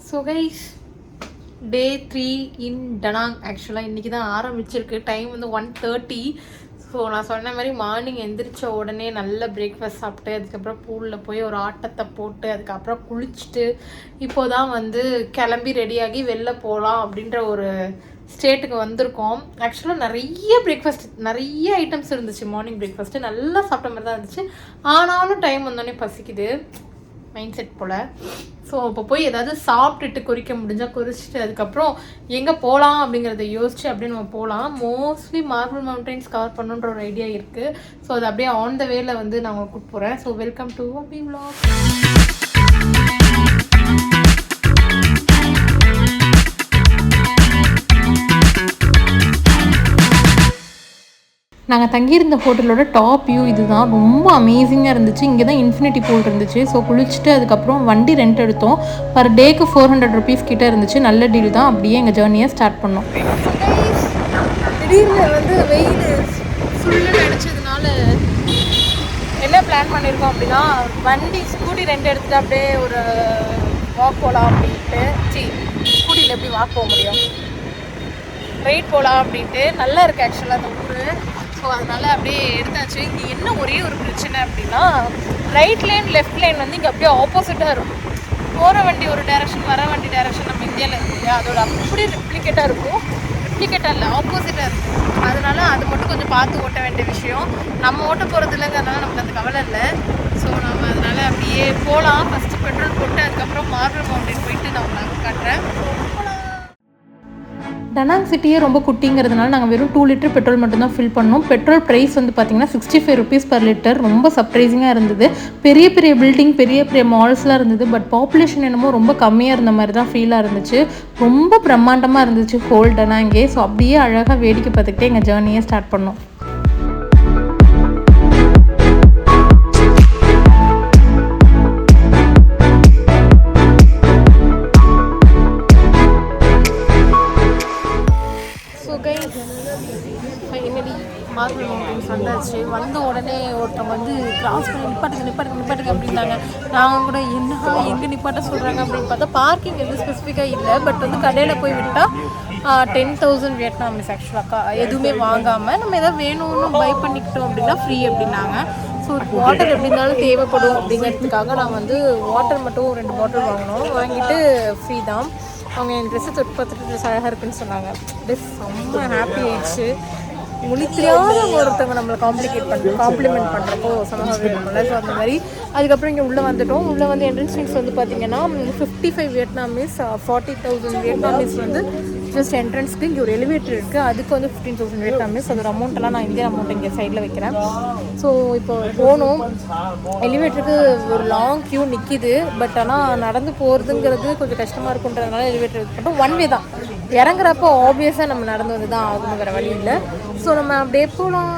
So guys டே 3 இன் Da Nang. ஆக்சுவலாக இன்றைக்கி தான் ஆரம்பிச்சிருக்கு. டைம் வந்து 1:30. ஸோ நான் சொன்ன மாதிரி மார்னிங் எந்திரிச்ச உடனே நல்ல பிரேக்ஃபாஸ்ட் சாப்பிட்டு அதுக்கப்புறம் பூலில் போய் ஒரு ஆட்டத்தை போட்டு அதுக்கப்புறம் குளிச்சுட்டு இப்போ தான் வந்து கிளம்பி ரெடியாகி வெளில போகலாம் அப்படின்ற ஒரு ஸ்டேட்டுக்கு வந்திருக்கோம். ஆக்சுவலாக நிறைய ஐட்டம்ஸ் இருந்துச்சு. மார்னிங் பிரேக்ஃபாஸ்ட்டு நல்லா சாப்பிட்ட மாதிரி தான் இருந்துச்சு. ஆனாலும் டைம் வந்தோடனே பசிக்குது, மைண்ட் செட் போல். ஸோ இப்போ போய் ஏதாவது சாப்பிட்டுட்டு குறிக்க முடிஞ்சால் குறிச்சிட்டு அதுக்கப்புறம் எங்கே போகலாம் அப்படிங்கிறத யோசிச்சு அப்படியே நம்ம போகலாம். மோஸ்ட்லி மார்பிள் மவுண்டன்ஸ் கவர் பண்ணுன்ற ஒரு ஐடியா இருக்குது. ஸோ அது அப்படியே ஆன் த வேல வந்து நான் உங்களுக்கு கூப்பிட்டு போகிறேன். So welcome to Abhi vlog. நாங்கள் தங்கியிருந்த ஹோட்டலோட டாப் வியூ இதுதான். ரொம்ப அமேசிங்காக இருந்துச்சு. இங்கே தான் இன்ஃபினிட்டி பூல் இருந்துச்சு. ஸோ குளிச்சுட்டு அதுக்கப்புறம் வண்டி ரெண்ட் எடுத்தோம். பர் டேக்கு 400 ருபீஸ் கிட்டே இருந்துச்சு. நல்ல டீல் தான். அப்படியே எங்கள் ஜேர்னியை ஸ்டார்ட் பண்ணோம். திடீர்னு வந்து வெயில் ஃபுல்லாக அடிச்சதுனால என்ன பிளான் பண்ணியிருக்கோம் அப்படின்னா, ஸ்கூட்டி ரெண்ட் எடுத்துகிட்டு அப்படியே ஒரு வாக் போகலாம் அப்படின்ட்டு. ஸ்கூட்டியில் எப்படி வாக் போக முடியும், ரைட் போகலாம் அப்படின்ட்டு. நல்லா இருக்குது ஆக்சுவலாக அந்த ஊர். ஸோ அதனால் அப்படியே எடுத்தாச்சு. இங்கே என்ன ஒரே ஒரு பிரச்சனை அப்படின்னா, ரைட் லைன் லெஃப்ட் லைன் வந்து இங்கே அப்படியே ஆப்போசிட்டாக இருக்கும். போகிற வண்டி ஒரு டைரக்ஷன், வர வண்டி டைரக்ஷன் நம்ம இந்தியாவில் இருக்கு இல்லையா, அதோட அப்படியே ரெப்ளிகேட்டாக இருக்கும். ரெப்ளிகேட்டாக இல்லை, ஆப்போசிட்டாக இருக்கும். அதனால அது மட்டும் கொஞ்சம் பார்த்து ஓட்ட வேண்டிய விஷயம். நம்ம ஓட்ட போகிறது இல்லைங்கிறதுனால நமக்கு அந்த கவலை இல்லை. ஸோ நம்ம அதனால் அப்படியே போகலாம். ஃபஸ்ட்டு பெட்ரோல் போட்டு அதுக்கப்புறம் மார்பிள் மவுண்டன் போயிட்டு நான் உங்களுக்கு காட்டுறேன். டனாங் சிட்டியே ரொம்ப குட்டிங்கிறதுனால நாங்கள் வெறும் 2 லிட்டர் பெட்ரோல் மட்டும்தான் ஃபில் பண்ணோம். பெட்ரோல் ப்ரைஸ் வந்து பார்த்திங்கன்னா 65 ருபீஸ் பர் லிட்டர். ரொம்ப சர்ப்ரைசிங்காக இருந்தது. பெரிய பெரிய பில்டிங், பெரிய பெரிய மால்ஸ்லாம் இருந்தது. பட் பாப்புலேஷன் என்னமோ ரொம்ப கம்மியாக இருந்த மாதிரி தான் ஃபீலாக இருந்துச்சு. ரொம்ப பிரம்மாண்டமாக இருந்துச்சு ஹோல் டனாங்கே. ஸோ அப்படியே அழகாக வேடிக்கை பார்த்துக்கிட்டே எங்கள் ஜேர்னியை ஸ்டார்ட் பண்ணோம். ஃபைனலி மார்பிள் மவுண்டன்ஸ் வந்தாச்சு. வந்த உடனே ஒருத்தவங்க வந்து கிராஸ் பண்ணி நிப்பாட்டுங்க அப்படின்னாங்க. நாங்கள் கூட என்ன எங்கே நிப்பாட்ட சொல்கிறாங்க அப்படின்னு பார்த்தா, பார்க்கிங் எதுவும் ஸ்பெசிஃபிக்காக இல்லை. பட் வந்து கடையில் போய் விட்டால் 10,000 வியட்நாமீஸ் ஆக்சுவலாக எதுவுமே வாங்காமல் நம்ம எதாவது வேணும்னு பை பண்ணிக்கிட்டோம் அப்படின்னா ஃப்ரீ அப்படின்னாங்க. ஸோ வாட்டர் எப்படி இருந்தாலும் தேவைப்படும் அப்படிங்கிறதுக்காக நான் வந்து வாட்டர் மட்டும் 2 பாட்டில் வாங்கினோம். வாங்கிட்டு ஃப்ரீ தான். அவங்க என் ட்ரெஸ்ஸை தொட்டு பார்த்துட்டு ட்ரெஸ் அழகாக இருக்குன்னு சொன்னாங்க. ட்ரெஸ் ரொம்ப ஹாப்பி ஆயிடுச்சு. மொழி தெரியாத ஒருத்தவங்க நம்மளை காம்ப்ளிமெண்ட் பண்ணுறப்போ சமமாக இருக்கும்ல. ஸோ அந்த மாதிரி அதுக்கப்புறம் இங்கே உள்ளே வந்துட்டோம். உள்ளே வந்து என்ட்ரன்ஸ் ஃபீஸ் வந்து பார்த்திங்கன்னா 55 வியட்நாமீஸ், 40,000 வியட்நாமீஸ் வந்து ஜஸ்ட் என்ட்ரன்ஸ்க்கு. இங்கே ஒரு எலிவேட்டர் இருக்குது, அதுக்கு வந்து 15,000 வியட்நாமீஸ். அதோட அமௌண்ட்டெல்லாம் நான் இந்தியன் அமௌண்ட் இங்கே சைடில் வைக்கிறேன். ஸோ இப்போ போகணும். எலிவேட்டருக்கு ஒரு லாங் க்யூ நிற்கிது. பட் ஆனால் நடந்து போகிறதுங்கிறது கொஞ்சம் கஷ்டமாக இருக்குன்றதுனால எலிவேட்டர் இது மட்டும் 1 வே தான். இறங்குறப்போ ஆப்வியஸாக நம்ம நடந்து வந்து தான் ஆகணுங்கிற வழி இல்லை. ஸோ நம்ம அப்படியே போகலாம்.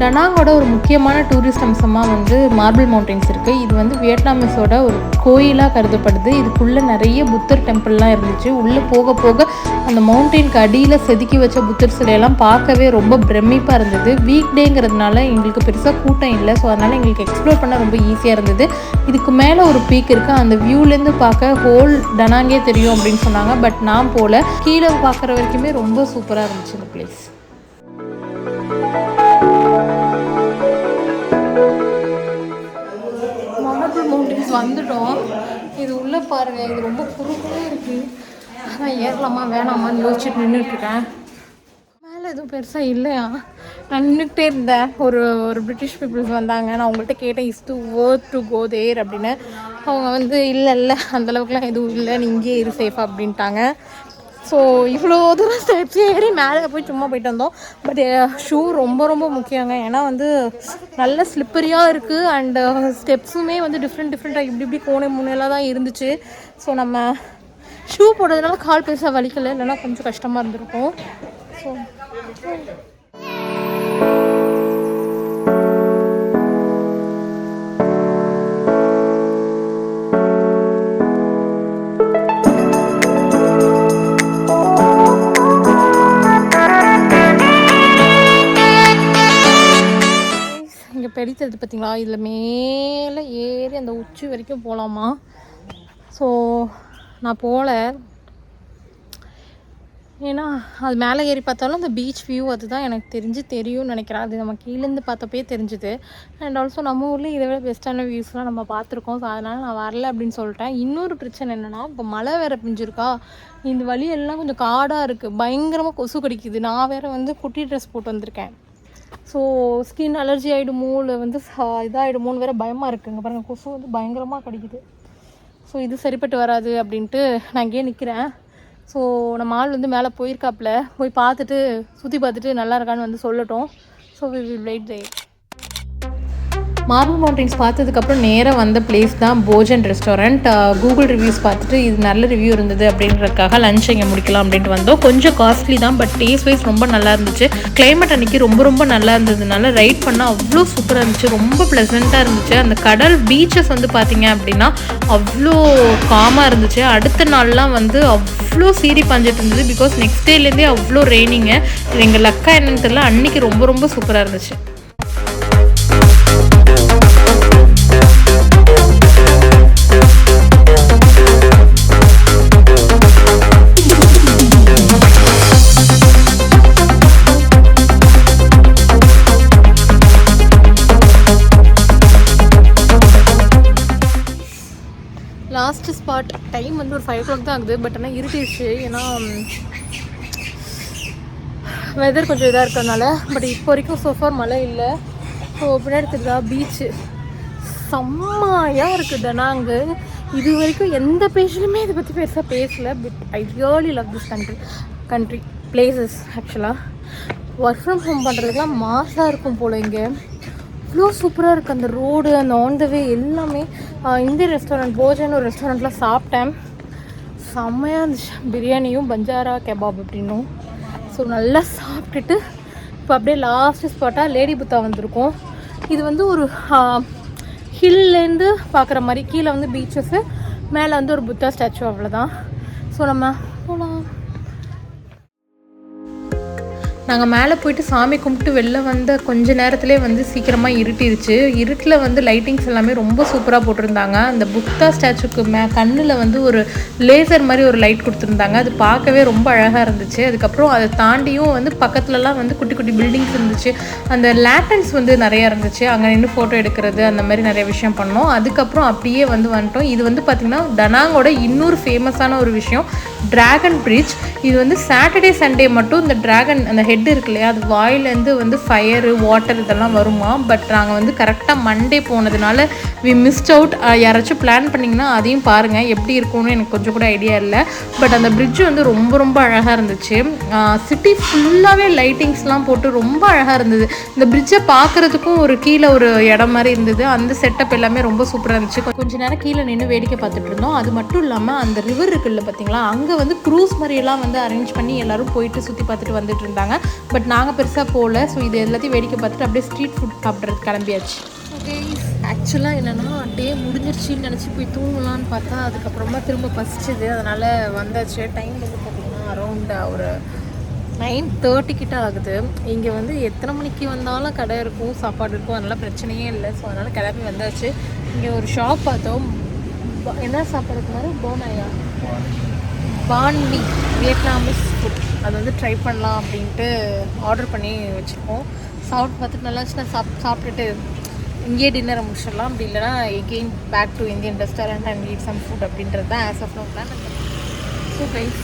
டனாங்கோட ஒரு முக்கியமான டூரிஸ்ட் அம்சமாக வந்து மார்பிள் மவுண்டன்ஸ் இருக்குது. இது வந்து வியட்நாமீஸோட ஒரு கோயிலாக கருதப்படுது. இதுக்குள்ளே நிறைய புத்தர் டெம்பிள்லாம் இருந்துச்சு. உள்ளே போக போக அந்த மவுண்டனுக்கு அடியில் செதுக்கி வச்ச புத்தர் சிலையெல்லாம் பார்க்கவே ரொம்ப பிரமிப்பாக இருந்தது. வீக் டேங்கிறதுனால எங்களுக்கு பெருசாக கூட்டம் இல்லை. ஸோ அதனால் எங்களுக்கு எக்ஸ்ப்ளோர் பண்ண ரொம்ப ஈஸியாக இருந்தது. இதுக்கு மேலே ஒரு பீக் இருக்குது. அந்த வியூலேருந்து பார்க்க ஹோல் டனாங்கே தெரியும் அப்படின்னு சொன்னாங்க. பட் நான் போல் கீழே பார்க்குற வரைக்குமே ரொம்ப சூப்பராக இருந்துச்சு இந்த பிளேஸ். மவுண்டன்ஸ் வந்துட்டோம். இது உள்ளே பாருங்கள், இது ரொம்ப குறுகலாக இருக்குது. அதான் ஏறலாமா வேணாமான்னு யோசிச்சுட்டு நின்றுட்டுருக்கேன். மேலே எதுவும் பெருசாக இல்லையா? நான் நின்றுக்கிட்டே இருந்தேன். ஒரு பிரிட்டிஷ் பீப்புள்ஸ் வந்தாங்க. நான் அவங்கள்ட்ட கேட்டேன், is to worth to go there அப்படின்னு. அவங்க வந்து இல்லை அந்தளவுக்குலாம் எதுவும் இல்லை, நீ இங்கேயே இரு சேஃபாக அப்படின்ட்டாங்க. ஸோ இவ்வளோ தூரம் ஸ்டெப்ஸ் ஏறி மேலே போய் சும்மா போயிட்டு வந்தோம். பட் ஷூ ரொம்ப ரொம்ப முக்கியங்க. ஏன்னா வந்து நல்ல ஸ்லிப்பரியாக இருக்குது. அண்டு ஸ்டெப்ஸுமே வந்து டிஃப்ரெண்ட்டாக இப்படி கோணை முன்னெல்லாம் தான் இருந்துச்சு. ஸோ நம்ம ஷூ போடுறதுனால கால் பெருசாக வலிக்கலை, இல்லைன்னா கொஞ்சம் கஷ்டமாக இருந்திருக்கும். ஸோ பெரிய தெரியுது பார்த்தீங்களா, இதில் மேலே ஏறி அந்த உச்சி வரைக்கும் போகலாமா. ஸோ நான் போகல, ஏன்னா அது மேலே ஏறி பார்த்தாலும் அந்த பீச் வியூ அதுதான் எனக்கு தெரியும்னு நினைக்கிறேன். அது நம்ம கீழேருந்து பார்த்தப்பே தெரிஞ்சுது. அண்ட் ஆல்சோ நம்ம ஊரில் இதை விட பெஸ்ட்டான வியூஸ்லாம் நம்ம பார்த்துருக்கோம். ஸோ அதனால் நான் வரல அப்படின்னு சொல்லிட்டேன். இன்னொரு பிரச்சனை என்னென்னா, இப்போ மழை வேறு பிஞ்சிருக்கா, இந்த வழியெல்லாம் கொஞ்சம் காடாக இருக்குது, பயங்கரமாக கொசு கடிக்குது. நான் வேறு வந்து குட்டி ட்ரெஸ் போட்டு வந்திருக்கேன். ஸோ ஸ்கின் அலர்ஜி ஆகிடுமோ இல்லை வந்து இதாகிடுமோன்னு வேறு பயமாக இருக்குங்க. பாருங்கள், கொசு வந்து பயங்கரமாக கடிக்குது. ஸோ இது சரிப்பட்டு வராது அப்படின்ட்டு நான் இங்கேயே நிற்கிறேன். ஸோ நம்ம ஆள் வந்து மேலே போயிருக்காப்புல, போய் பார்த்துட்டு சுற்றி பார்த்துட்டு நல்லா இருக்கான்னு வந்து சொல்லட்டும். So we will wait there. Marble Mountains பார்த்ததுக்கப்புறம் நேராக வந்த பிளேஸ் தான் போஜன் ரெஸ்டாரண்ட். கூகுள் ரிவ்யூஸ் பார்த்துட்டு இது நல்ல ரிவ்யூ இருந்தது அப்படின்றதுக்காக லஞ்ச் இங்கே முடிக்கலாம் அப்படின்ட்டு வந்தோம். கொஞ்சம் காஸ்ட்லி தான், பட் டேஸ்ட் வைஸ் ரொம்ப நல்லா இருந்துச்சு. கிளைமேட் அன்றைக்கி ரொம்ப நல்லா இருந்ததுனால ரைட் பண்ணால் அவ்வளோ சூப்பராக இருந்துச்சு, ரொம்ப ப்ளசண்ட்டாக இருந்துச்சு. அந்த கடல் பீச்சஸ் வந்து பார்த்திங்க அப்படின்னா அவ்வளோ காமாக இருந்துச்சு. அடுத்த நாள்லாம் வந்து அவ்வளோ சீறி பஞ்சிட்டு இருந்தது, பிகாஸ் நெக்ஸ்ட் டேலேருந்தே அவ்வளோ ரெய்னிங்கு. எங்கள் லக்கா என்னன்னு தெரியல, அன்றைக்கி ரொம்ப சூப்பராக இருந்துச்சு. லாஸ்ட் ஸ்பாட் டைம் வந்து ஒரு 5 o'clock தான் ஆகுது, பட் ஆனால் இருட்டிடுச்சு. ஏன்னா வெதர் கொஞ்சம் இதாக இருக்கிறதுனால. பட் இப்போ வரைக்கும் சோஃபார் மழை இல்லை. ஸோ பின்னாடி தெரியுதா பீச்சு செம்மையாக இருக்குது. ஆனால் அங்கே இது வரைக்கும் எந்த பேஜ்லையுமே இதை பற்றி பெருசாக பேசலை. But I really love this country places. ஆக்சுவலாக ஒர்க் ஃப்ரம் ஹோம் பண்ணுறதுக்குலாம் மாசாக இருக்கும் போல். இங்கே அவ்வளோ சூப்பராக இருக்குது அந்த ரோடு, அந்த ஆன் த வே எல்லாமே. இந்தியன் ரெஸ்டாரண்ட் போஜன் ஒரு ரெஸ்டாரண்ட்டில் சாப்பிட்டேன், செம்மையாக இருந்துச்சு. பிரியாணியும் பஞ்சாரா கெபாப் அப்படின்னும். ஸோ நல்லா சாப்பிட்டுட்டு இப்போ அப்படியே லாஸ்ட்டு ஸ்பாட்டாக லேடி புத்தா வந்திருக்கோம். இது வந்து ஒரு ஹில்லேருந்து பார்க்குற மாதிரி, கீழே வந்து பீச்சஸ்ஸு, மேலே வந்து ஒரு புத்தா ஸ்டாச்சு, அவ்வளோதான். ஸோ நம்ம போகலாம். நாங்கள் மேலே போயிட்டு சாமி கும்பிட்டு வெளில வந்த கொஞ்ச நேரத்துலேயே வந்து சீக்கிரமாக இருட்டிருச்சு. இருட்டில் வந்து லைட்டிங்ஸ் எல்லாமே ரொம்ப சூப்பராக போட்டிருந்தாங்க. அந்த புத்தா ஸ்டாச்சுக்கு கண்ணில் வந்து ஒரு லேசர் மாதிரி ஒரு லைட் கொடுத்துருந்தாங்க, அது பார்க்கவே ரொம்ப அழகாக இருந்துச்சு. அதுக்கப்புறம் அதை தாண்டியும் வந்து பக்கத்துலலாம் வந்து குட்டி குட்டி பில்டிங்ஸ் இருந்துச்சு, அந்த லேட்டன்ஸ் வந்து நிறையா இருந்துச்சு. அங்கே நின்று ஃபோட்டோ எடுக்கிறது அந்த மாதிரி நிறைய விஷயம் பண்ணோம். அதுக்கப்புறம் அப்படியே வந்து வந்துட்டோம். இது வந்து பார்த்திங்கன்னா டனாங்கோட இன்னொரு ஃபேமஸான ஒரு விஷயம், ட்ராகன் பிரிட்ஜ். இது வந்து சாட்டர்டே சண்டே மட்டும் இந்த ட்ராகன் அந்த ஹெட் இருக்கு இல்லையா, அது வாயிலேருந்து வந்து ஃபயரு வாட்டர் இதெல்லாம் வருமா. பட் நாங்கள் வந்து கரெக்டாக மண்டே போனதுனால வி மிஸ்ட் அவுட். யாராச்சும் பிளான் பண்ணிங்கன்னா அதையும் பாருங்கள், எப்படி இருக்கும்னு எனக்கு கொஞ்சம் கூட ஐடியா இல்லை. பட் அந்த பிரிட்ஜ் வந்து ரொம்ப அழகாக இருந்துச்சு. சிட்டி ஃபுல்லாகவே லைட்டிங்ஸ்லாம் போட்டு ரொம்ப அழகாக இருந்தது. இந்த பிரிட்ஜை பார்க்குறதுக்கும் ஒரு கீழே ஒரு இடம் மாதிரி இருந்தது. அந்த செட்டப் எல்லாமே ரொம்ப சூப்பராக இருந்துச்சு. கொஞ்சம் நேரம் கீழே நின்று வேடிக்கை பார்த்துட்டு இருந்தோம். அது மட்டும் இல்லாமல் அந்த ரிவர் இருக்குல்ல பார்த்தீங்களா, அங்கே வந்து க்ரூஸ் மாதிரியெல்லாம் வந்து அரேஞ்ச் பண்ணி எல்லோரும் போயிட்டு சுற்றி பார்த்துட்டு வந்துட்டு இருந்தாங்க. பட் நாங்கள் பெருசாக போகல. ஸோ இது எல்லாத்தையும் வேடிக்கை பார்த்துட்டு அப்படியே ஸ்ட்ரீட் ஃபுட் சாப்பிட்றது கிளம்பியாச்சு. ஓகே, ஆக்சுவலாக என்னென்னா டே முடிஞ்சிருச்சின்னு நினச்சி போய் தூங்கலான்னு பார்த்தா அதுக்கப்புறமா திரும்ப பசிச்சுது, அதனால் வந்தாச்சு. டைம் வந்து பார்த்திங்கன்னா அரௌண்ட் ஒரு 9:30 கிட்ட ஆகுது. இங்கே வந்து எத்தனை மணிக்கு வந்தாலும் கடை இருக்கும், சாப்பாடு இருக்கும், அதனால் பிரச்சனையே இல்லை. ஸோ அதனால் கிளம்பி வந்தாச்சு. இங்கே ஒரு ஷாப் பார்த்தோம். என்ன சாப்பாடுக்கு மாதிரி போனாயா பான் மீ வியட்நாமிஸ் ஃபுட், அது வந்து ட்ரை பண்ணலாம் அப்படின்ட்டு ஆர்டர் பண்ணி வச்சுருக்கோம். சாப்பிட்டு பார்த்துட்டு நல்லா இருந்துச்சுன்னா சாப்பிட்டுட்டு இங்கேயே டின்னரை முடிச்சிடலாம். அப்படி இல்லைனா again back to Indian restaurant and eat some food அப்படின்றது தான் as of no plan. So guys,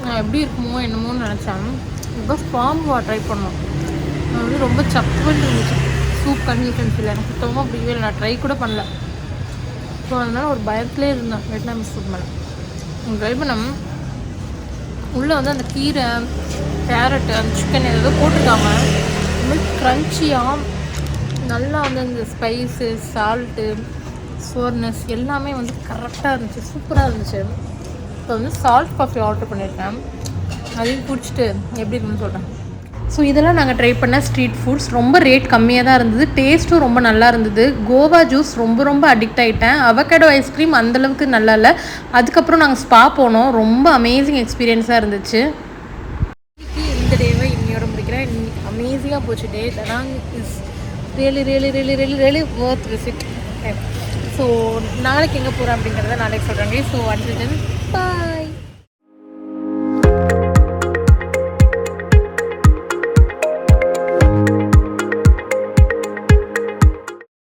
நான் எப்படி இருக்குமோ என்னமோன்னு நினச்சேன். இப்போ ஃபார்ம் ட்ரை பண்ணோம், அது வந்து ரொம்ப சப்புன்னு இருந்துச்சு. சூப் கன்சிஸ்டன்சியில் எனக்கு சுத்தமாக பிடிக்கவே இல்லை. நான் ட்ரை கூட பண்ணல. ஸோ அதனால் ஒரு பயத்திலே இருந்தேன் வியட்நாமிஸ் ஃபுட் மேலே. ட்ரை பண்ண உள்ளே வந்து அந்த கீரை, கேரட்டு, அந்த சிக்கன் ஏதோ போட்டிருக்காங்க. ரொம்ப க்ரன்ச்சியாக நல்லா வந்து அந்த ஸ்பைஸு, சால்ட்டு, சோர்னஸ் எல்லாமே வந்து கரெக்டாக இருந்துச்சு, சூப்பராக இருந்துச்சு. இப்போ வந்து சால்ட் காஃபி ஆர்டர் பண்ணியிருக்கேன், அதையும் குடிச்சிட்டு எப்படி இருக்குன்னு சொல்கிறேன். ஸோ இதெல்லாம் நாங்கள் ட்ரை பண்ண ஸ்ட்ரீட் ஃபுட்ஸ். ரொம்ப ரேட் கம்மியாக தான் இருந்தது, டேஸ்ட்டும் ரொம்ப நல்லா இருந்தது. கோவா ஜூஸ் ரொம்ப ரொம்ப அடிக்ட் ஆகிட்டேன். அவகேடோ ஐஸ்கிரீம் அந்தளவுக்கு நல்லா இல்லை. அதுக்கப்புறம் நாங்கள் ஸ்பா போனோம், ரொம்ப அமேசிங் எக்ஸ்பீரியன்ஸாக இருந்துச்சு. இந்த டேவை இன்னையோட முடிக்கிறேன். இன்னைக்கு அமேசிங்காக போச்சு day. Danang is really worth visit. So நாளைக்கு எங்கே போகிறோம் அப்படிங்கிறத நாளைக்கு சொல்கிறாங்க. So until then by.